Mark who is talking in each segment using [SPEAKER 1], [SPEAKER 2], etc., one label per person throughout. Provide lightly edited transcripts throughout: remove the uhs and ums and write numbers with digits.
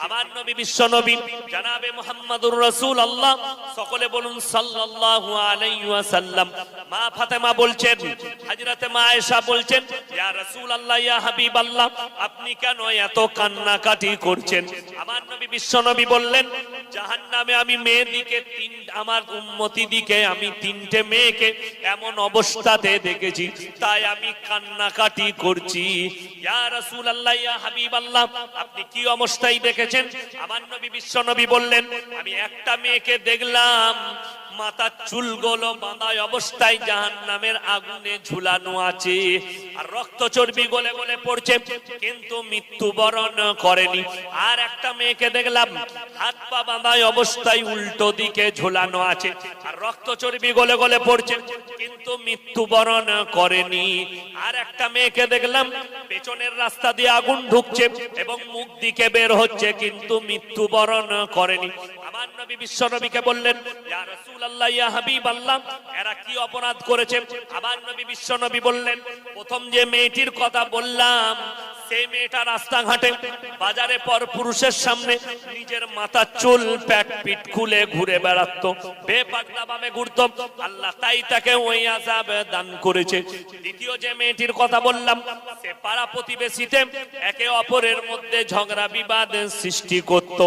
[SPEAKER 1] আমার নবী বিশ্ব নবী জনাবে মুহাম্মদুর রাসূলুল্লাহ, সকলে বলুন সাল্লাল্লাহু আলাইহি ওয়াসাল্লাম। মা ফাতেমা বলছেন, হযরতে মা আয়েশা বলছেন, ইয়া রাসূলুল্লাহ, ইয়া হাবিবাল্লাহ, আপনি কেন এত কান্নাকাটি করছেন? আমার নবী বিশ্ব নবী বললেন, জাহান্নামে আমি মেয়েদিকে আমার উম্মতি দিকে আমি তিনটে মেয়েকে এমন অবস্থাতে দেখেছি, তাই আমি কান্নাকাটি করছি। ইয়া রাসূলুল্লাহ, ইয়া হাবিবাল্লাহ, আপনি কি অবস্থায় দেখেছেন? আমার নবী বিশ্ব নবী বললেন, আমি একটা মেয়েকে দেখলাম মাথার চুলগুলো বাঁধা অবস্থায় জাহান্নামের আগুনে ঝুলানো আছে, আর রক্ত চর্বি গলে গলে পড়ছে, কিন্তু মৃত্যুবরণ করেনি। আর একটা মেয়েকে দেখলাম হাত পা বাঁধা অবস্থায় উল্টো দিকে ঝুলানো আছে, আর রক্ত চর্বি গলে গলে পড়ছে, কিন্তু মৃত্যুবরণ করেনি। আর একটা মেয়েকে দেখলাম পেছনের রাস্তা দিয়ে আগুন ঢুকছে এবং মুখ দিকে বের হচ্ছে, কিন্তু মৃত্যুবরণ করেনি। আমার নবী বিশ্ব নবীকে বললেন, ইয়া রাসূলুল্লাহ, ইয়া হাবিবাল্লাহ, এরা কি অপরাধ করেছে? আমার নবী বিশ্ব নবী বললেন, প্রথম যে মেয়েটির কথা বললাম, সেই মেয়েটা রাস্তাঘাটে বাজারে পর পুরুষের সামনে নিজের মাথার চুল প্যাট পিট খুলে ঘুরে বেড়াতো, বেপরদা ভাবে ঘুরতো, আল্লাহ তাই তাকে ওই আযাব দান করেছে। দ্বিতীয় যে মেয়েটির কথা বললাম, সে পাড়া প্রতিবেশীতে একে অপরের মধ্যে ঝগড়া বিবাদ সৃষ্টি করত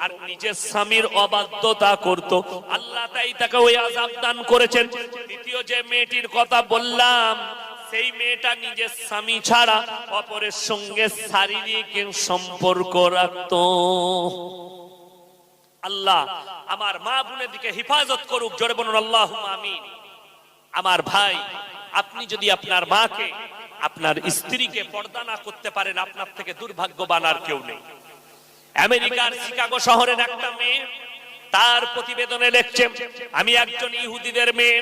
[SPEAKER 1] আর নিজের স্বামীর অবাধ্যতা করত, আল্লাহ তাই তাকে ওই আযাব দান করেছেন। তৃতীয় যে মেয়েটির কথা বললাম, সেই মেয়েটা নিজের স্বামী ছাড়া অপরের সঙ্গে শারীরিক সম্পর্ক রাখত। আল্লাহ আমার মা বোনের দিকে হেফাজত করুক, জোরে বলুন আল্লাহুম্মা আমিন। আমার ভাই, আপনি যদি আপনার মাকে, আপনার স্ত্রীকে পর্দা না করতে পারেন, আপনার থেকে দুর্ভাগ্যবান আর কেউ নেই। আমেরিকার শিকাগো শহরের একটা মেয়ে তার প্রতিবেদনে লিখছে, আমি একজন ইহুদিদের মেয়ে,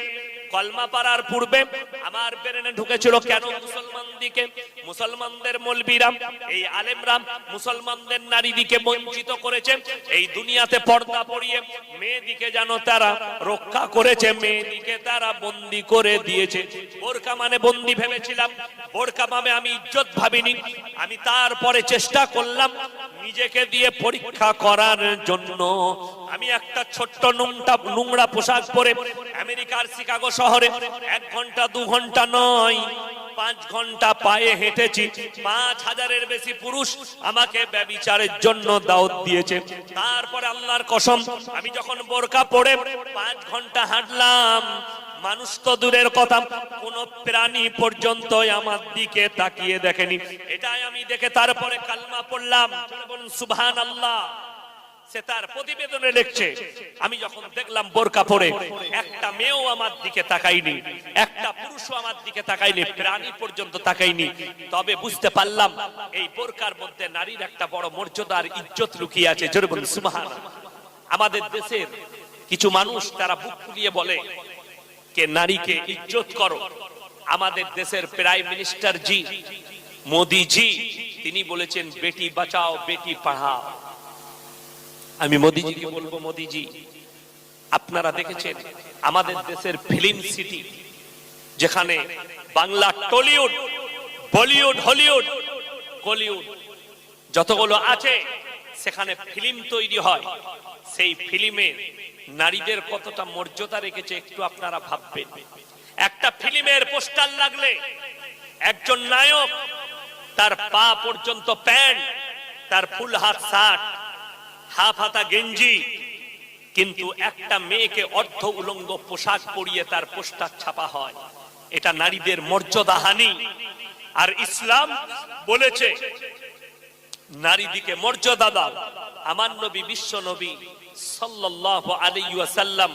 [SPEAKER 1] কলমা পড়ার পূর্বে আমার ব্রেনে ঢুকেছিল কেন মুসলমানদের মৌলবীরা, এই আলেমরা মুসলমানদের নারীদিকে বঞ্চিত করেছে, এই দুনিয়াতে পর্দা পরিয়ে মেয়েদিকে যেন তারা রক্ষা করেছে, মেয়েদিকে তারা বন্দি করে দিয়েছে। বোরকা মানে বন্দি ভেবেছিলাম, বোরকা মানে আমি ইজ্জত ভাবিনি। আমি তারপরে চেষ্টা করলাম নিজেকে দিয়ে পরীক্ষা করার জন্য। আমি একটা ছোট্ট নোংরা পোশাক পরে আমেরিকার শিকাগো শহরে 1 ঘন্টা 2 ঘন্টা নয়, 5 ঘন্টা পায়ে হেঁটেছি। 5000-এর বেশি পুরুষ আমাকে ব্যভিচারের জন্য দাওয়াত দিয়েছে। তারপরে আল্লাহর কসম, আমি যখন বোরকা পরে 5 ঘন্টা হাঁটলাম, মানুষ তো দূরের কথা, কোন প্রাণী পর্যন্ত আমার দিকে তাকিয়ে দেখেনি। এটাই আমি দেখে তারপরে কালমা পড়লাম, বলুন সুবহানাল্লাহ। সে তার প্রতিবেদনে লিখছে, আমি যখন দেখলাম বোরকা পরে একটা মেয়েও আমার দিকে তাকায়নি, একটা পুরুষও আমার দিকে তাকায়নি, প্রাণী পর্যন্ত তাকায়নি, তবে বুঝতে পারলাম এই বোরকার মধ্যে নারীর একটা বড় মর্যাদা আর ইজ্জত লুকিয়ে আছে, জোরে বলুন সুবহানাল্লাহ। আমাদের দেশের কিছু মানুষ তারা বুক ফুলিয়ে বলে কে নারীকে ইজ্জত করো। আমাদের দেশের প্রাইম মিনিস্টার জি মোদি জি, তিনি বলেছেন বেটি বাঁচাও বেটি পড়াও। আমি মোদিজিকে বলবো, মোদিজি, আপনারা দেখেছেন আমাদের দেশের ফিল্ম সিটি, যেখানে বাংলা টলিউড, বলিউড, হলিউড, কলিউড যতগুলো আছে, সেখানে ফিল্ম তৈরি হয়, সেই ফিল্মে নারীদের কতটা মর্যাদা রেখেছে একটু আপনারা ভাববেন। একটা ফিল্মের পোস্টার লাগলে একজন নায়ক তার পা পর্যন্ত প্যান্ট, তার ফুল হাত শার্ট, হাফ হাতা গেঞ্জি, কিন্তু একটা মেয়েকে অর্ধ উলঙ্গ পোশাক পরিয়ে তার পোস্টার ছাপা হয়। এটা নারীদের মর্যাদা হানি। আর ইসলাম বলেছে নারীদিকে মর্যাদা দাও। আমার নবী বিশ্ব নবী সাল্লাল্লাহু আলাইহি ওয়াসাল্লাম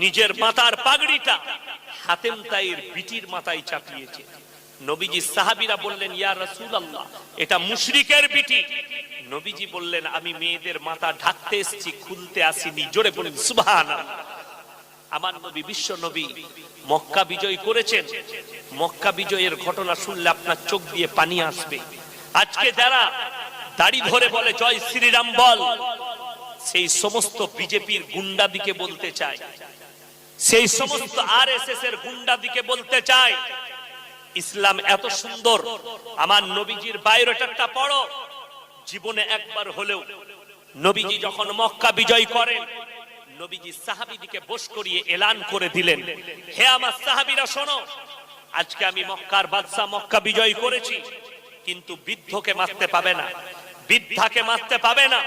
[SPEAKER 1] নিজের মাথার পাগড়িটা হাতেম তাইর বিটির মাথায় চাপিয়েছে। নবীজি সাহাবীরা বললেন, ইয়া রাসূলুল্লাহ, এটা মুশরিকের বিটি। নবীজি বললেন, আমি মেয়েদের মাথা ঢাকতে এসেছি, খুলতে আসিনি, জোরে বলেন সুবহানাল্লাহ। আমার নবী বিশ্ব নবী মক্কা বিজয় করেছেন। মক্কা বিজয়ের ঘটনা শুনলে আপনার চোখ দিয়ে পানি আসবে। আজকে যারা দাড়ি ধরে বলে জয় শ্রীরাম বল, সেই সমস্ত বিজেপির গুন্ডা দিকে বলতে চায়, সেই সমস্ত আরএসএস এর গুন্ডা দিকে বলতে চায়, ইসলাম এত সুন্দর। আমার নবীজির বায়োডাটাটা পড়ো, জীবনে একবার হলেও নবীজি যখন মক্কা বিজয় করেন, নবীজি সাহাবীদেরকে বশ করিয়ে এলান করে দিলেন, হে আমার সাহাবীরা শোনো, আজকে আমি মক্কার বাদশা মক্কা বিজয় করেছি, কিন্তু বৃদ্ধকে মারতে পাবে না, বৃদ্ধাকে মারতে পাবে না,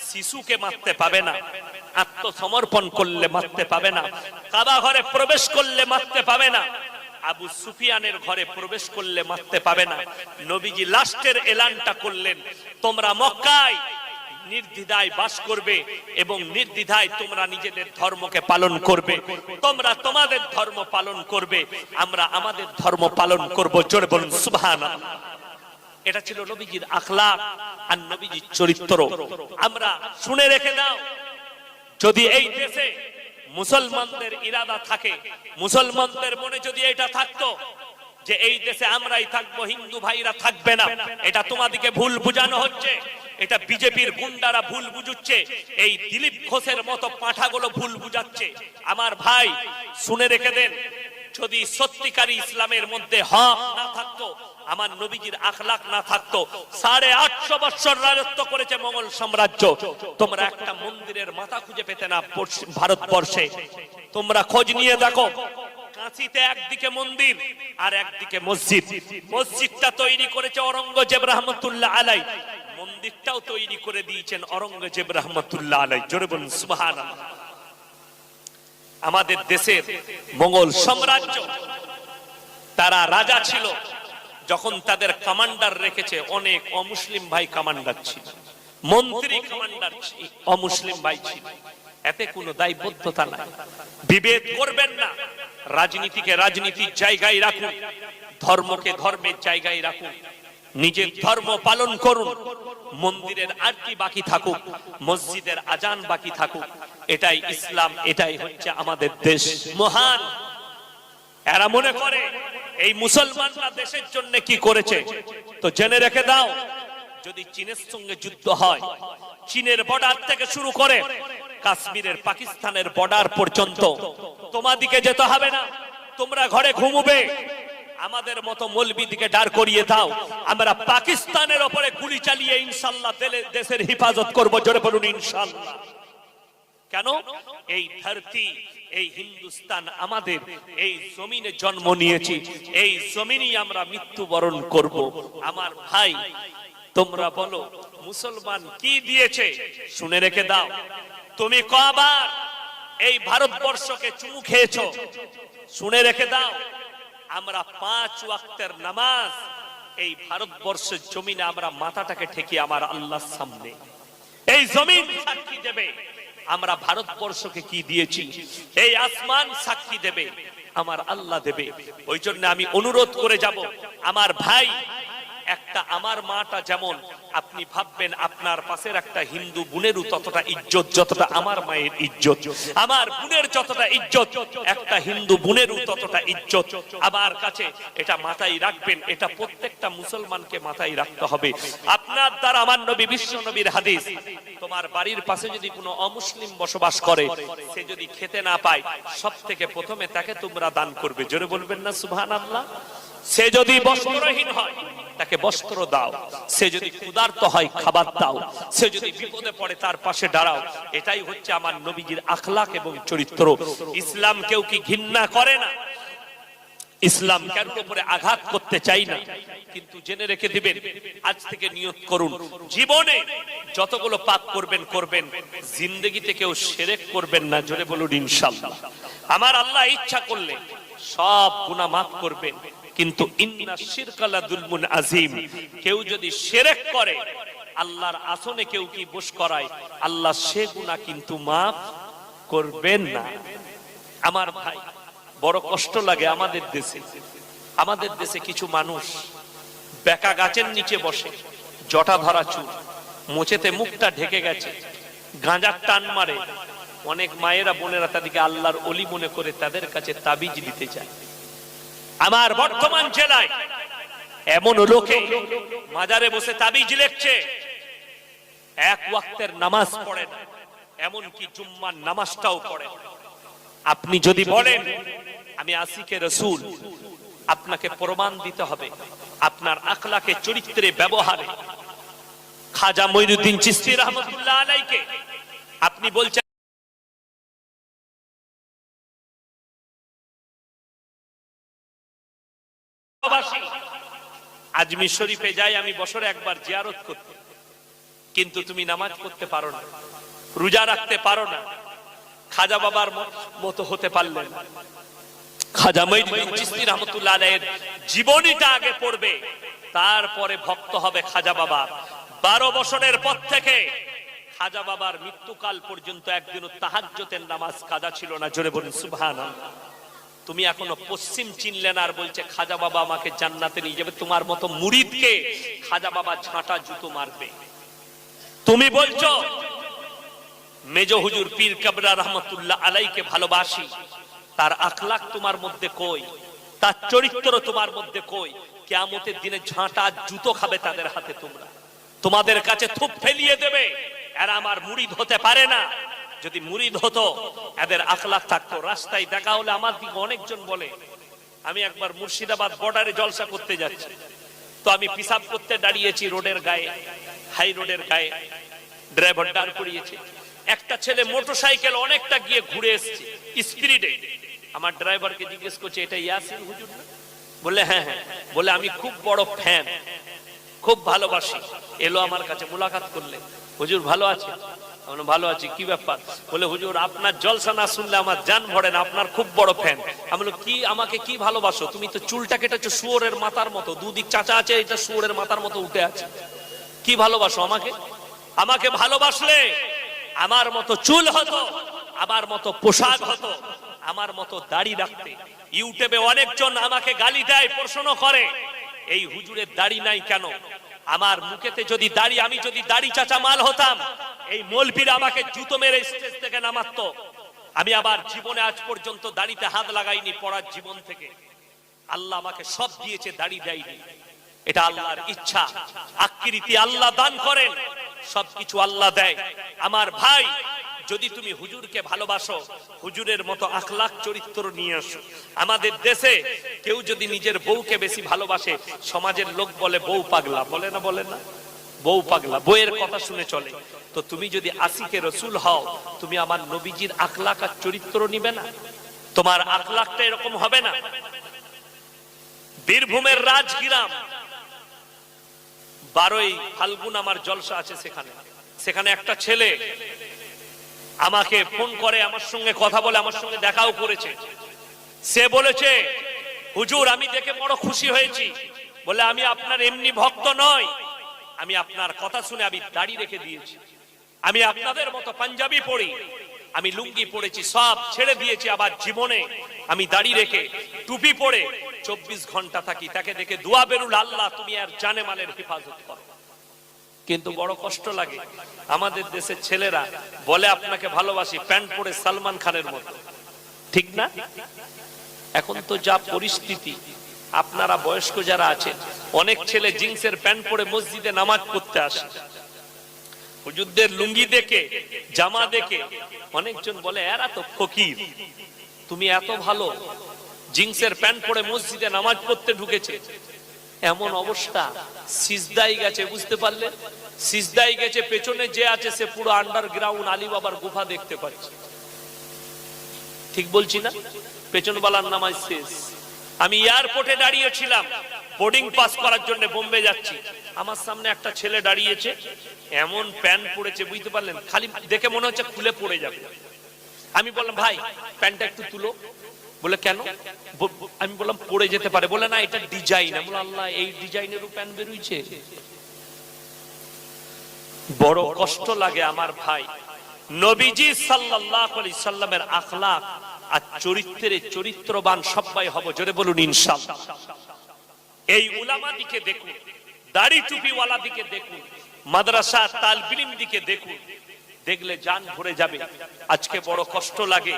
[SPEAKER 1] শিশুকে মারতে পাবে না, আত্মসমর্পণ করলে মারতে পাবে না, কাবা ঘরে প্রবেশ করলে মারতে পাবে না, আবু সুফিয়ানের ঘরে প্রবেশ করলে মারতে পাবে না। নবীজি লাস্টের এলানটা করলেন, তোমরা মক্কায় নির্দ্বিধায় বাস করবে এবং নির্দ্বিধায় তোমরা নিজেদের ধর্মকে পালন করবে, তোমরা তোমাদের ধর্ম পালন করবে, আমরা আমাদের ধর্ম পালন করব। জোরে বলুন সুবহানাল্লাহ। এটা ছিল নবীজির আখলাক আর নবীজির চরিত্র। আমরা শুনে রেখে দাও, যদি এই দেশে মুসলমানদের ইরাদা থাকে, মুসলমানদের মনে যদি এটা থাকতো যে এই দেশে আমরাই থাকবো, হিন্দু ভাইরা থাকবে না, এটা তোমাদেরকে ভুল বুঝানো হচ্ছে, এটা বিজেপির গুন্ডারা ভুল বুঝুচ্ছে, এই দিলীপ ঘোষের মতো পাঁঠাগুলো ভুল বুঝাচ্ছে। আমার ভাই শুনে রেখে দেন, যদি সত্যিকারী ইসলামের মধ্যে হক না থাকতো, আমার নবীজির আখলাক না থাকতো, 850 বছর রাজত্ব করেছে মোগল সাম্রাজ্য, তোমরা একটা মন্দিরের মাথা খুঁজে পেতে না ভারতবর্ষে। তোমরা খোঁজ নিয়ে দেখো, কাঁচিতে একদিকে মন্দির আর একদিকে মসজিদ, মসজিদটা তৈরি করেছে অরঙ্গজেব রহমতুল্লাহ আলাই, মন্দিরটাও তৈরি করে দিয়েছেন অরঙ্গজেব রহমতুল্লাহ আলাই। জোরে বলুন সুবহানাল্লাহ। আমাদের দেশের মোগল সাম্রাজ্য, তারা রাজা ছিল, যখন তাদের কমান্ডার রেখেছে অনেক অমুসলিম ভাই কমান্ডার ছিল, মন্ত্রী কমান্ডার অমুসলিম ভাই ছিল, এতে কোনো দায়বদ্ধতা নাই। বিভেদ করবেন না, রাজনীতিকে রাজনীতির জায়গায় রাখুন, ধর্মকে ধর্মের জায়গায় রাখুন, নিজের ধর্ম পালন করুন, মন্দিরের আরতি বাকি থাকুক, মসজিদের আজান বাকি থাকুক, এটাই ইসলাম, এটাই হচ্ছে আমাদের দেশ মহান। এরা মনে করে এই মুসলমানরা দেশের জন্য কি করেছে, তো জেনে রেখে দাও, যদি চীনের সঙ্গে যুদ্ধ হয়, চীনের বর্ডার থেকে শুরু করে কাশ্মীরের পাকিস্তানের বর্ডার পর্যন্ত তোমাদিকে যেতে হবে না, তোমরা ঘরে ঘুমবে, আমাদের মতো মৌলবীদিকে দাঁড় করিয়ে দাও, আমরা পাকিস্তানের উপরে গুলি চালিয়ে ইনশাআল্লাহ দেশের হেফাজত করব। জোরে বলুন ইনশাআল্লাহ। কেন? এই ধরতি, এই হিন্দুস্তান আমাদের, এই জমিনে জন্ম নিয়েছি, এই জমিনেই আমরা মৃত্যুবরণ করব। আমার ভাই তোমরা বলো, মুসলমান কি দিয়েছে? শুনে রেখে দাও, তুমি কবার এই ভারতবর্ষকে চুমু খেয়েছো? শুনে রেখে দাও, আমরা 5 ওয়াক্তের নামাজ এই ভারতবর্ষের জমিনে আমরা মাথাটাকে ঠেকি আমার আল্লাহর সামনে, এই জমিন সাক্ষী দেবে আমরা ভারতবর্ষকে কি দিয়েছি, এই আসমান সাক্ষী দেবে, আমার আল্লাহ দেবে। ওই জন্য আমি অনুরোধ করে যাব, আমার ভাই, একটা আমার মাটা যেমন আপনি ভাববেন আপনার পাশের একটা হিন্দু বোনেরও ততটা ইজ্জত যতটা আমার মায়ের ইজ্জত, আমার বোনের যতটা ইজ্জত একটা হিন্দু বোনেরও ততটা ইজ্জত আমার কাছে, এটা মাথায় রাখবেন, এটা প্রত্যেকটা মুসলমানকে মাথায় রাখতে হবে। আপনার দ্বারা আমার নবী বিশ্ব নবীর হাদিস, তোমার বাড়ির পাশে যদি কোনো অমুসলিম বসবাস করে, সে যদি খেতে না পায়, সব থেকে প্রথমে তাকে তোমরা দান করবে। জোরে বলবেন না সুবহানাল্লাহ। সে যদি বস্ত্রহীন হয় তাকে বস্ত্র দাও, সে যদি ক্ষুধার্ত হয় খাবার দাও, সে যদি বিপদে পড়ে তার পাশে দাঁড়াও। এটাই হচ্ছে আমার নবীজির আখলাক এবং চরিত্র। ইসলাম কেউ কি ঘৃণা করে না, ইসলাম কারোর উপরে আঘাত করতে চাই না, কিন্তু জেনে রেখে দিবেন, আজ থেকে নিয়ত করুন, জীবনে যতগুলো পাপ করবেন করবেন, জিন্দেগিতে কেউ শিরক করবেন না। জোরে বলুন ইনশাআল্লাহ। আমার আল্লাহ ইচ্ছা করলে সব গুনাহ মাফ করবেন, কিন্তু ইন্না শিরকা লাযুলমুন আযীম, কেউ যদি শিরক করে, আল্লাহর আসনে কেউ কি বস করায়, আল্লাহ সে গুনাহ কিন্তু মাফ করবেন না। আমার ভাই, বড় কষ্ট লাগে আমাদের দেশে কিছু মানুষ বেকা গাছের নিচে বসে, জটা ধরা চুল, মোচেতে মুখটা ঢেকে গেছে, গাঁজার টান মারে, অনেক মায়েরা বোনেরা তাদেরকে আল্লাহর ওলি মনে করে তাদের কাছে তাবিজ দিতে চায়। আমার বর্তমান জেলায় এমন লোকে মাজারে বসে তাবিজ লিখছে, এক ওয়াক্তের নামাজ পড়ে না, এমনকি জুম্মার নামাজটাও পড়ে না। আপনি যদি বলেন আমি আশিকে রাসূল, আপনাকে প্রমাণ দিতে হবে আপনার আখলাকে, চরিত্রে, ব্যবহারে খাজা মঈনুদ্দিন চিশতি রহমাতুল্লাহ আলাইকে আপনি বলছেন আজমির শরীফে যাই আমি বছরে একবার জিয়ারত করতে, কিন্তু তুমি নামাজ পড়তে পারো না, রোজা রাখতে পারো না, খাজা বাবার মতো হতে পারলে না। খাজা মঈনুদ্দিন চিশতি রহমাতুল্লাহ আলাইহির জীবনীটা আগে পড়বে, তারপরে ভক্ত হবে খাজা বাবা। 12 বছরের পর থেকে খাজা বাবার মৃত্যুকাল পর্যন্ত একদিনও তাহাজ্জুদের নামাজ কাজা ছিল না। জোরে বলুন সুবহানাল্লাহ। তুমি এখনো পশ্চিম চিনলে না আর বলছে খাজা বাবা আমাকে জান্নাতে নিয়ে যাবে। তোমার মতো মুরিদকে খাজা বাবা ঝাঁটা জুতো মারবে। তুমি বলছো মেজ হুজুর পীর কাবরা রহমাতুল্লাহ আলাইকে ভালোবাসি, তার আখলাক তোমার মধ্যে কই? তার চরিত্র তোমার মধ্যে কই? কিয়ামতের দিনে ঝাঁটা জুতো খাবে তাদের হাতে তোমরা, তোমাদের কাছে থুপ ফেলিয়ে দেবে। এরা আমার মুরিদ হতে পারে না। যদি মুরিদ হতো, এদের আখলাক থাকতো। রাস্তায় দেখা হলে আমার দিকে অনেকজন বলে, আমি একবার মুর্শিদাবাদ বর্ডারে জলসা করতে যাচ্ছি, তো আমি পিসাব করতে দাঁড়িয়েছি রোডের গায়ে, হাই রোডের গায়ে, ড্রাইভার দাঁড় করিয়েছে। একটা ছেলে মোটরসাইকেল অনেকটা গিয়ে ঘুরে এসছে স্পিডে। আমার ড্রাইভারকে জিজ্ঞেস করছে এটা ইয়াসিন হুজুর না? বলে হ্যাঁ হ্যাঁ। বলে আমি খুব বড় ফ্যান, খুব ভালোবাসি। এলো আমার কাছে, মুলাকাত করলে, হুজুর ভালো আছে? ভালো আছি। কি ব্যাপার? বলে হুজুর আপনার জলসা না শুনলে আমার জান ভরে না, আপনার খুব বড় ফ্যান। আমি বলি কি, আমাকে কি ভালোবাসো? তুমি তো চুলটা কেটেছো শুয়োরের মাথার মতো, দুদিক চাচা আছে, এটা শুয়োরের মাথার মতো উঠে আছে। কি ভালোবাসো আমাকে? আমাকে ভালোবাসলে আমার মতো চুল হতো, আমার মতো পোশাক হতো, আমার মতো দাড়ি রাখতে। ইউটিউবে অনেকজন আমাকে গালি দেয়, প্রশ্ন করে এই হুজুরের দাড়ি নাই কেন? আমার মুখেতে যদি দাড়ি, আমি যদি দাড়ি চাচা মাল হতাম, এই মৌলবীরা আমাকে জুতো মেরে স্টেজ থেকে নামাতো। আমি আবার জীবনে আজ পর্যন্ত দাড়িতে হাত লাগাইনি পড়ার জীবন থেকে। আল্লাহ আমাকে সব দিয়েছে, দাড়ি দেয়নি। এটা আল্লাহর ইচ্ছা, আকৃতি আল্লাহ দান করেন, সবকিছু আল্লাহ দেয়। আমার ভাই, যদি তুমি হুজুরকে ভালোবাসো, হুজুরের মতো আখলাক চরিত্র নিয়ে আসো। আমাদের দেশে কেউ যদি নিজের বউকে বেশি ভালোবাসে, সমাজের লোক বলে বউ পাগলা, বলে না? বলে না? বউ পাগলা, বউয়ের কথা শুনে চলে। তো তুমি যদি আশিকে রসুল হও, তুমি আমার নবীজির আখলাক আর চরিত্র নিবে না? তোমার আখলাকটা এরকম হবে না? বীরভূমের রাজগ্রাম, 12ই ফাল্গুন আমার জলসা আছে সেখানে। সেখানে একটা ছেলে আমাকে ফোন করে, আমার সঙ্গে কথা বলে, আমার সঙ্গে দেখাও করেছে। সে বলেছে হুজুর আমি দেখে বড় খুশি হয়েছি। বলে আমি আপনার এমনি ভক্ত নয়, আমি আপনার কথা শুনে আমি দাড়ি রেখে দিয়েছি। আমি আপনাদের মতো পাঞ্জাবি পরি, আমি লুঙ্গি পরেছি, সব ছেড়ে দিয়েছি। আবার জীবনে আমি দাড়ি রেখে টুপি পরে 24 ঘন্টা থাকি। তাকে দেখে দোয়া বেরুল, আল্লাহ তুমি আর জানে মালের হেফাজত করো। কিন্তু বড় কষ্ট লাগে, আমাদের দেশের ছেলেরা বলে আপনাকে ভালোবাসি, প্যান্ট পরে সালমান খানের মতো। ঠিক না? এখন তো যা পরিস্থিতি, আপনারা বয়স্ক যারা আছেন, অনেক ছেলে জিন্সের প্যান্ট পরে মসজিদে নামাজ পড়তে আসে। হুজুরদের লুঙ্গি দেখে, জামা দেখে অনেকজন বলে এরা তো ফকির। তুমি এত ভালো, জিন্সের প্যান্ট পরে মসজিদে নামাজ পড়তে ঢুকেছে। এমন অবস্থা, সিজদাই গেছে, বুঝতে পারলে? সিজদাই গেছে, পেছনে যে আছে সে পুরো আন্ডারগ্রাউন্ড আলী বাবার গুফা দেখতে পাচ্ছে। ঠিক বলছি না? পেছনওয়ালার নামাজ শেষ। আমি এয়ারপোর্টে দাঁড়িয়েছিলাম, বোর্ডিং পাস করার জন্য বোম্বে যাচ্ছি। আমার সামনে একটা ছেলে দাঁড়িয়েছে, এমন প্যান্ট পরেছে, বুঝতে পারলেন? খালি দেখে মনে হচ্ছে খুলে পড়ে যাবে। আমি বললাম ভাই প্যান্টটা একটু তুলো। বলে কেন? আমি বললাম পড়ে যেতে পারে। বলে না এটা ডিজাইন। আমি বললাম আল্লাহ, এই ডিজাইনেরও প্যান্ট বেরোইছে। বড় কষ্ট লাগে আমার ভাই। নবীজি সাল্লাল্লাহু আলাইহি সাল্লামের আখলাক আর চরিত্রে চরিত্রবান সবাই হব। জোরে বলুন ইনশাআল্লাহ। এই উলামা দিকে দেখুন, দাড়ি টুপি ওয়ালা দিকে দেখুন, মাদ্রাসা তালিব ইলম দিকে দেখুন, দেখলে জান ভরে যাবে। আজকে বড় কষ্ট লাগে,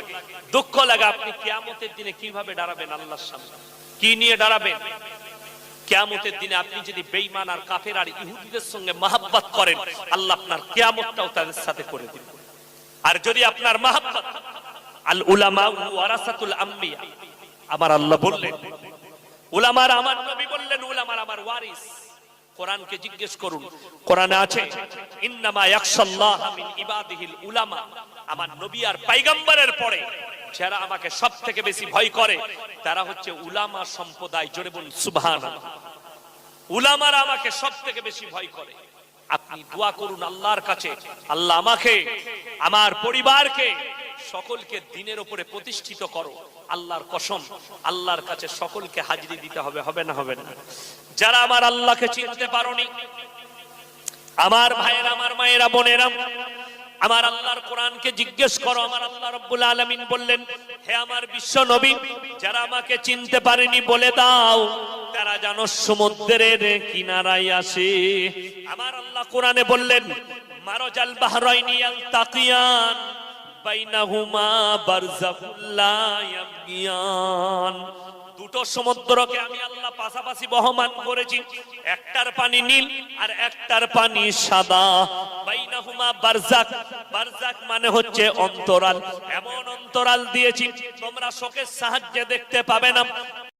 [SPEAKER 1] দুঃখ লাগে। আপনি কিয়ামতের দিনে কিভাবে দাঁড়াবেন আল্লাহর সামনে? কি নিয়ে দাঁড়াবেন? কিয়ামতের দিনে আপনি যদি বেঈমান আর কাফের আর ইহুদিদের সঙ্গে মহব্বত করেন, আল্লাহ আপনার কিয়ামতটাও তাদের সাথে করে দিবেন। আর যদি আপনার মহব্বত, আল উলামা ওয়ারাসাতুল আম্বিয়া, আমার আল্লাহ বললেন উলামারা, আমার নবী বললেন উলামারা আমার ওয়ারিস। কোরআনকে জিজ্ঞেস করুন, কোরআনে আছে ইন্নামা ইয়াখশাল্লাহা মিন ইবাদিহিল উলামা। আমার নবী আর পয়গম্বরের পরে যারা আমাকে সবথেকে বেশি ভয় করে তারা হচ্ছে উলামা সম্প্রদায়। জোরে বলুন সুবহানাল্লাহ। উলামারা আমাকে সবথেকে বেশি ভয় করে। আপনি দোয়া করুন আল্লাহর কাছে, আল্লাহ আমাকে, আমার পরিবারকে, সকলকে দ্বীনের উপরে প্রতিষ্ঠিত করো। আল্লাহর কসম, আল্লাহর কাছে সকলকে হাজিরি দিতে হবে, হবে না হবে না? যারা আমার আল্লাহকে চিনতে পারোনি, আমার ভাইয়েরা, আমার মায়েরা, বোনেরা, আমার আল্লাহর কোরআনকে জিজ্ঞেস করো। আমার আল্লাহ রাব্বুল আলামিন বললেন, হে আমার বিশ্ব নবী, যারা আমাকে চিনতে পারেনি বলে দাও তারা যেন সমুদ্রের কিনারায় আসে। আমার আল্লাহ কোরআনে বললেন, মারাজাল বাহরাইনি ইয়ালতাকিয়ান বাইনাহুমা বারযাখুল লা ইয়াবগিয়ান। দুটো সমুদ্রকে আমি আল্লাহ পাশাপাশি বহমান করেছি, একটার পানি নীল আর একটার পানি সাদা। বাইনাহুমা বারযাক, বারযাক মানে হচ্ছে অন্তরাল। এমন অন্তরাল দিয়েছি তোমরা চোখের সাহায্যে দেখতে পাবে না।